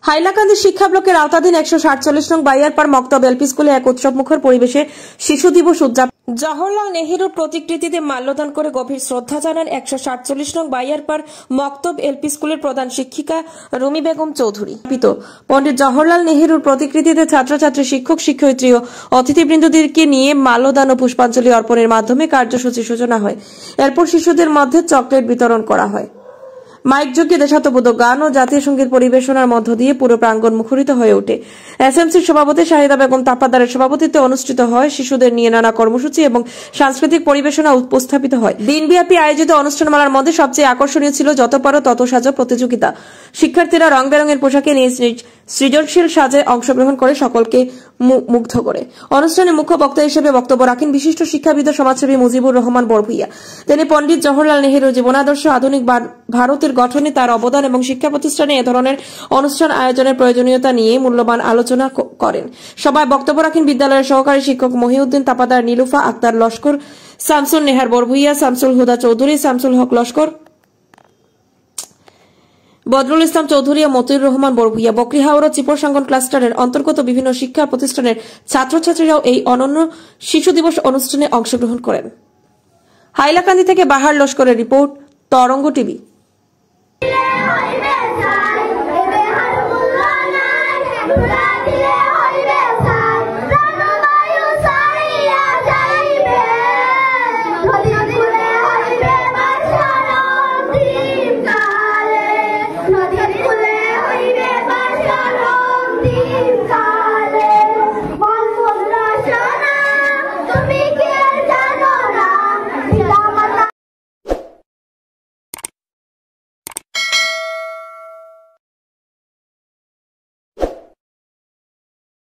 হাইলাকান্দি শিক্ষা ব্লকের আওতাধীন 147 নং বাইয়ারপাড় মক্তব এলপি স্কুলে এক উৎসবমুখর পরিবেশে শিশু দিবস উদযাপন। জওহরলাল নেহেরুর প্রতিকৃতিতে মাল্যদান করে গভীর শ্রদ্ধা জানান 147 নং বাইয়ারপাড় মক্তব এলপি স্কুলের প্রধান শিক্ষিকা রুমি বেগম চৌধুরী। পণ্ডিত জওহরলাল নেহেরুর প্রতিকৃতিতে ছাত্রছাত্রী, শিক্ষক, শিক্ষয়িত্রী ও অতিথিবৃন্দদেরকে নিয়ে মাল্যদান ও পুষ্পাঞ্জলি অর্পণের মাধ্যমে কার্যসূচির সূচনা হয়। এরপর শিশুদের মধ্যে চকলেট বিতরণ করা হয়। মাইক যোগে দেশাত্মবোধক গান ও জাতীয় সঙ্গীত পরিবেশনার মধ্য দিয়ে পুরো প্রাঙ্গণ মুখরিত হয়ে ওঠে। এসএমসির সভাপতি শাহিদা বেগম তাপাদারের সভাপতিত্বে অনুষ্ঠিত হয় শিশুদের নিয়ে নানা কর্মসূচি এবং সাংস্কৃতিক পরিবেশনা উপস্থাপিত হয়। দিনব্যাপী আয়োজিত অনুষ্ঠানমালার মধ্যে সবচেয়ে আকর্ষণীয় ছিল যত পারো তত সাজো প্রতিযোগিতা। শিক্ষার্থীরা রং বেরঙের পোশাকে নিজ নিজ সৃজনশীল সাজে অংশগ্রহণ করে সকলকে মুগ্ধ করে। অনুষ্ঠানে মুখ্য বক্তা হিসেবে বক্তব্য রাখেন বিশিষ্ট শিক্ষাবিদ ও সমাজসেবী মুজিবুর রহমান বরভূইয়া। তিনি পণ্ডিত জওহরলাল নেহেরুর জীবনাদর্শ, আধুনিক ভারতের গঠনে তার অবদান এবং শিক্ষা প্রতিষ্ঠানে এ ধরনের অনুষ্ঠান আয়োজনের প্রয়োজনীয়তা নিয়ে মূল্যবান আলোচনা করেন। সভায় বক্তব্য রাখেন বিদ্যালয়ের সহকারী শিক্ষক মহিউদ্দিন তাপাদার, নীলুফা আক্তার লস্কর, শামসুল নেহার বরভূইয়া, শামসুল হুদা চৌধুরী, শামসুল হক লস্কর, বদরুল ইসলাম চৌধুরী ও মতিউর রহমান বরভূইয়া। বকরিহাওড়া চিপরসাঙ্গন ক্লাস্টারের অন্তর্গত বিভিন্ন শিক্ষা প্রতিষ্ঠানের ছাত্রছাত্রীরাও এই অনন্য শিশু দিবস অনুষ্ঠানে অংশগ্রহণ করেন। হাইলাকান্দি থেকে বাহার লস্করের রিপোর্ট, তরঙ্গ টিভি।